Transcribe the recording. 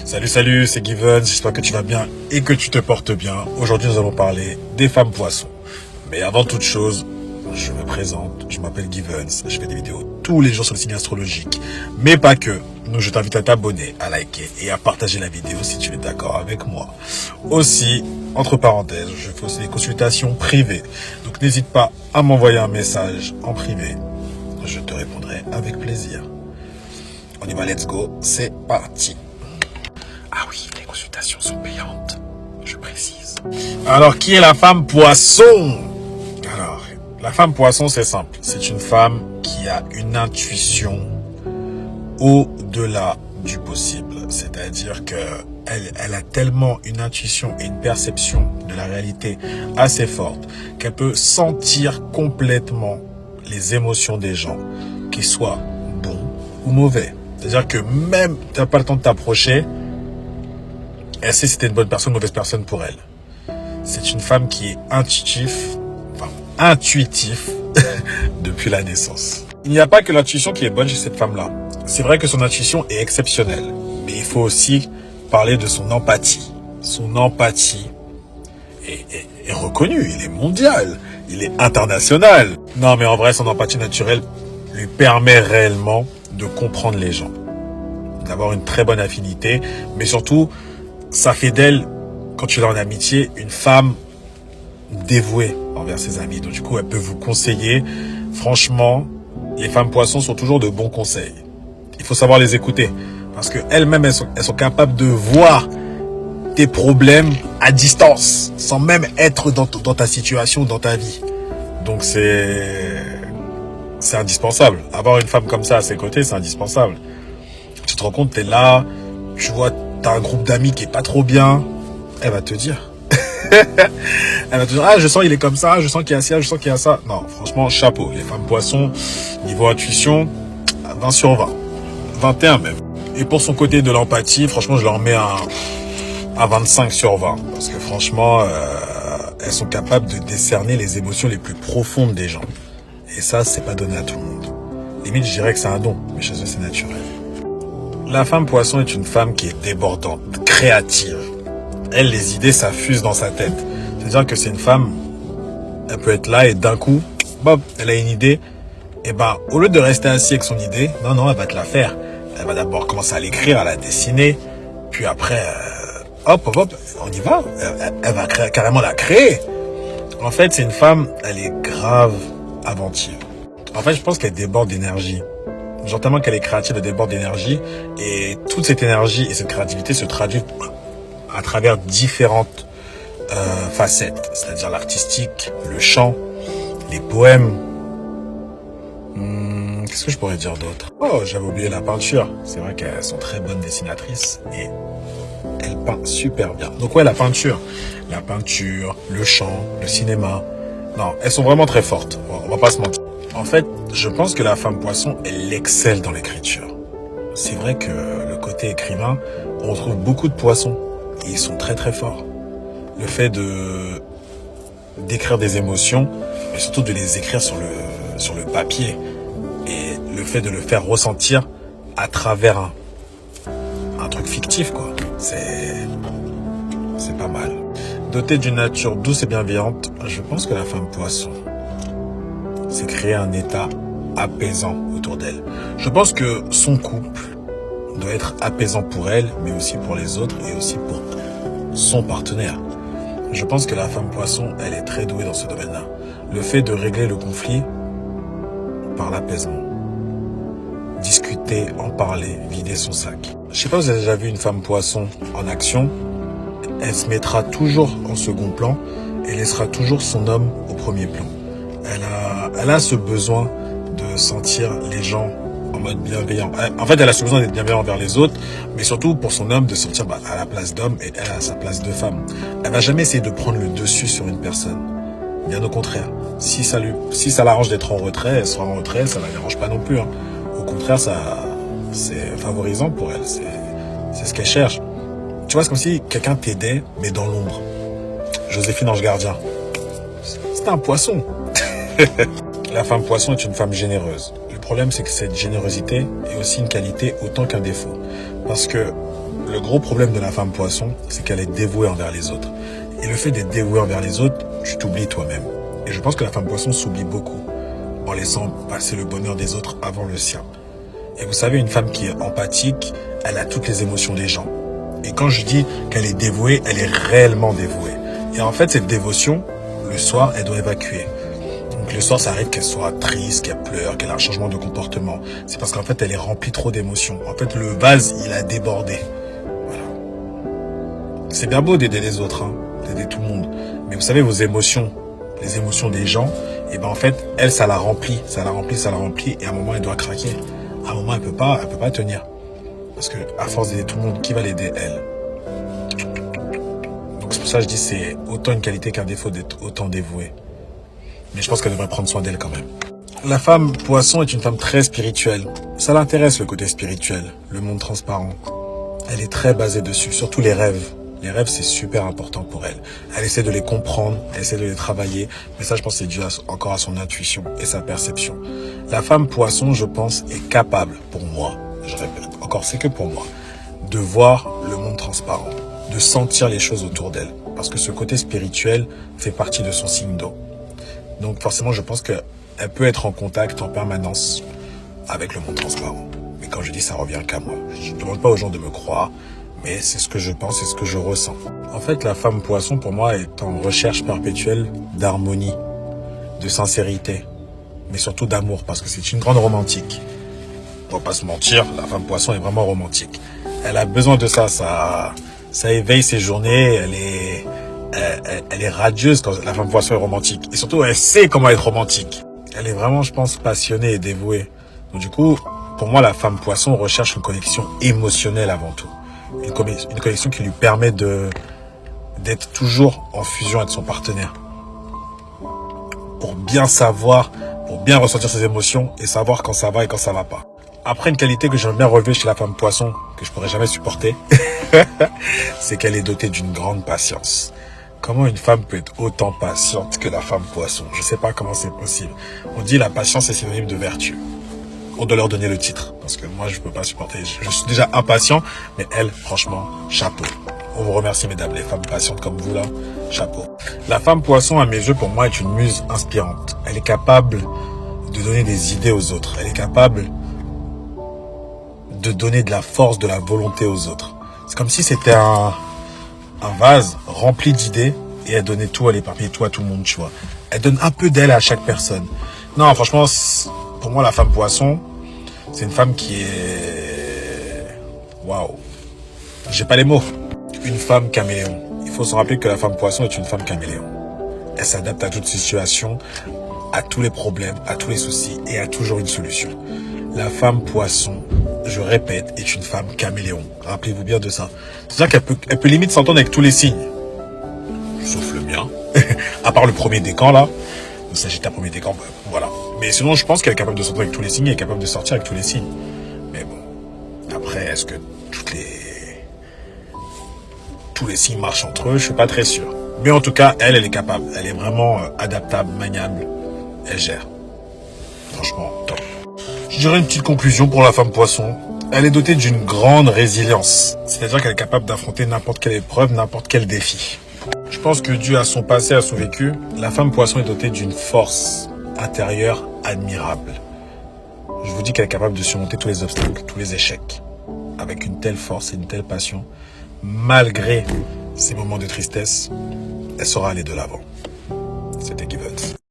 Salut, c'est Given, j'espère que tu vas bien et que tu te portes bien. Aujourd'hui, nous allons parler des femmes poissons. Mais avant toute chose, je me présente, je m'appelle Given, je fais des vidéos tous les jours sur le signe astrologique, mais pas que. Donc je t'invite à t'abonner, à liker et à partager la vidéo si tu es d'accord avec moi. Aussi, entre parenthèses, je fais aussi des consultations privées. Donc n'hésite pas à m'envoyer un message en privé. Je te répondrai avec plaisir. On y va, let's go, c'est parti. Ah oui, les consultations sont payantes, je précise. Alors, qui est la femme poisson? Alors, la femme poisson, c'est simple. C'est une femme qui a une intuition au-delà du possible. C'est-à-dire que elle a tellement une intuition et une perception de la réalité assez forte qu'elle peut sentir complètement les émotions des gens, qu'ils soient bons ou mauvais. C'est-à-dire que même tu n'as pas le temps de t'approcher, elle sait si t'es une bonne personne ou une mauvaise personne pour elle. C'est une femme qui est intuitif depuis la naissance. Il n'y a pas que l'intuition qui est bonne chez cette femme-là. C'est vrai que son intuition est exceptionnelle, mais il faut aussi parler de son empathie. Son empathie est reconnue, il est mondial, il est international. Non, mais en vrai, son empathie naturelle lui permet réellement de comprendre les gens, d'avoir une très bonne affinité, mais surtout, ça fait d'elle, quand tu l'as en amitié, une femme dévouée envers ses amis. Donc du coup, elle peut vous conseiller. Franchement, les femmes poissons sont toujours de bons conseils. Il faut savoir les écouter. Parce qu'elles-mêmes, elles sont capables de voir tes problèmes à distance, sans même être dans ta situation, dans ta vie. Donc c'est indispensable. Avoir une femme comme ça à ses côtés, c'est indispensable. Tu te rends compte, t'es là, tu vois, t'as un groupe d'amis qui est pas trop bien, elle va te dire. Elle va te dire, ah, je sens il est comme ça, je sens qu'il y a ça, je sens qu'il y a ça. Non, franchement, chapeau. Les femmes poissons, niveau intuition, 20 sur 20. 21 même. Et pour son côté de l'empathie, franchement, je leur mets à 25 sur 20. Parce que franchement, elles sont capables de décerner les émotions les plus profondes des gens. Et ça, c'est pas donné à tout le monde. Limite, je dirais que c'est un don, mais chez eux, c'est naturel. La femme poisson est une femme qui est débordante, créative. Elle, les idées s'affusent dans sa tête. C'est-à-dire que c'est une femme, elle peut être là et d'un coup, bob, elle a une idée. Et ben, au lieu de rester assis avec son idée, non, elle va te la faire. Elle va d'abord commencer à l'écrire, à la dessiner. Puis après, hop, on y va. Elle va carrément la créer. En fait, c'est une femme, elle est grave inventive. En fait, je pense qu'elle déborde d'énergie. Genre tellement qu'elle est créative, elle déborde d'énergie. Et toute cette énergie et cette créativité se traduit à travers différentes facettes. C'est-à-dire l'artistique, le chant, les poèmes. Qu'est-ce que je pourrais dire d'autre? Oh, j'avais oublié la peinture. C'est vrai qu'elles sont très bonnes dessinatrices et elles peignent super bien. Donc ouais, la peinture, le chant, le cinéma. Non, elles sont vraiment très fortes. On va pas se mentir. En fait, je pense que la femme poisson, elle excelle dans l'écriture. C'est vrai que le côté écrivain, on trouve beaucoup de poissons et ils sont très très forts. Le fait d'écrire des émotions, et surtout de les écrire sur le papier, et le fait de le faire ressentir à travers un truc fictif, quoi. C'est pas mal. Dotée d'une nature douce et bienveillante, je pense que la femme poisson, c'est créer un état apaisant autour d'elle. Je pense que son couple doit être apaisant pour elle, mais aussi pour les autres et aussi pour son partenaire. Je pense que la femme poisson, elle est très douée dans ce domaine-là. Le fait de régler le conflit par l'apaisement. Discuter, en parler, vider son sac. Je sais pas si vous avez déjà vu une femme poisson en action. Elle se mettra toujours en second plan et laissera toujours son homme au premier plan. Elle a ce besoin de sentir les gens en mode bienveillant. En fait, elle a ce besoin d'être bienveillant envers les autres, mais surtout pour son homme de se sentir à la place d'homme et elle à sa place de femme. Elle va jamais essayer de prendre le dessus sur une personne. Bien au contraire. Si ça l'arrange d'être en retrait, elle sera en retrait, ça ne la dérange pas non plus. Hein. Au contraire, c'est favorisant pour elle. C'est ce qu'elle cherche. Tu vois, c'est comme si quelqu'un t'aidait, mais dans l'ombre. Joséphine Ange Gardien. C'était un poisson. La femme poisson est une femme généreuse. Le problème, c'est que cette générosité est aussi une qualité autant qu'un défaut. Parce que le gros problème de la femme poisson, c'est qu'elle est dévouée envers les autres. Et le fait d'être dévouée envers les autres, tu t'oublies toi-même. Et je pense que la femme poisson s'oublie beaucoup en laissant passer le bonheur des autres avant le sien. Et vous savez, une femme qui est empathique, elle a toutes les émotions des gens. Et quand je dis qu'elle est dévouée, elle est réellement dévouée. Et en fait, cette dévotion, le soir, elle doit évacuer. Donc le soir, ça arrive qu'elle soit triste, qu'elle pleure, qu'elle a un changement de comportement. C'est parce qu'en fait, elle est remplie trop d'émotions. En fait, le vase, il a débordé. Voilà. C'est bien beau d'aider les autres, hein, d'aider tout le monde. Mais vous savez, vos émotions, les émotions des gens, et ben en fait, elle, ça la remplit, ça la remplit, ça la remplit. Et à un moment, elle doit craquer. À un moment, elle peut pas tenir. Parce que à force d'aider tout le monde, qui va l'aider, elle? Donc c'est pour ça que je dis c'est autant une qualité qu'un défaut d'être autant dévouée. Mais je pense qu'elle devrait prendre soin d'elle quand même. La femme poisson est une femme très spirituelle. Ça l'intéresse le côté spirituel, le monde transparent. Elle est très basée dessus, surtout les rêves. Les rêves, c'est super important pour elle. Elle essaie de les comprendre, elle essaie de les travailler. Mais ça, je pense que c'est dû encore à son intuition et sa perception. La femme poisson, je pense, est capable, pour moi, je répète, encore c'est que pour moi, de voir le monde transparent, de sentir les choses autour d'elle. Parce que ce côté spirituel fait partie de son signe d'eau. Donc forcément, je pense qu'elle peut être en contact en permanence avec le monde transparent. Mais quand je dis ça revient qu'à moi. Je ne demande pas aux gens de me croire, mais c'est ce que je pense, c'est ce que je ressens. En fait, la femme poisson, pour moi, est en recherche perpétuelle d'harmonie, de sincérité, mais surtout d'amour, parce que c'est une grande romantique. On va pas se mentir, la femme poisson est vraiment romantique. Elle a besoin de ça, ça éveille ses journées, elle est radieuse quand la femme poisson est romantique. Et surtout, elle sait comment être romantique. Elle est vraiment, je pense, passionnée et dévouée. Donc du coup, pour moi, la femme poisson recherche une connexion émotionnelle avant tout. Une connexion qui lui permet d'être toujours en fusion avec son partenaire. Pour bien savoir, pour bien ressentir ses émotions et savoir quand ça va et quand ça va pas. Après, une qualité que j'aime bien relever chez la femme poisson, que je pourrais jamais supporter, c'est qu'elle est dotée d'une grande patience. Comment une femme peut être autant patiente que la femme poisson? Je sais pas comment c'est possible. On dit la patience est synonyme de vertu. On doit leur donner le titre, parce que moi je peux pas supporter. Je suis déjà impatient, mais elle, franchement, chapeau. On vous remercie mesdames, les femmes patientes comme vous là, chapeau. La femme poisson, à mes yeux, pour moi, est une muse inspirante. Elle est capable de donner des idées aux autres. Elle est capable de donner de la force, de la volonté aux autres. C'est comme si c'était un vase rempli d'idées et elle donnait tout, elle éparpillait tout à tout le monde, tu vois. Elle donne un peu d'elle à chaque personne. Non, franchement, pour moi, la femme poisson, c'est une femme qui est... Waouh. J'ai pas les mots. Une femme caméléon. Il faut se rappeler que la femme poisson est une femme caméléon. Elle s'adapte à toute situation, à tous les problèmes, à tous les soucis et a toujours une solution. La femme poisson, je répète, est une femme caméléon. Rappelez-vous bien de ça. C'est-à-dire qu'elle peut limite s'entendre avec tous les signes. Sauf le mien. À part le premier décan, là. Il s'agit d'un premier décan, voilà. Mais sinon, je pense qu'elle est capable de s'entendre avec tous les signes et est capable de sortir avec tous les signes. Mais bon. Après, est-ce que tous les signes marchent entre eux? Je suis pas très sûr. Mais en tout cas, elle est capable. Elle est vraiment adaptable, maniable. Elle gère. Franchement, top. Je dirais une petite conclusion pour la femme poisson. Elle est dotée d'une grande résilience. C'est-à-dire qu'elle est capable d'affronter n'importe quelle épreuve, n'importe quel défi. Je pense que dû à son passé, à son vécu, la femme poisson est dotée d'une force intérieure admirable. Je vous dis qu'elle est capable de surmonter tous les obstacles, tous les échecs. Avec une telle force et une telle passion, malgré ces moments de tristesse, elle saura aller de l'avant. C'était Gibbons.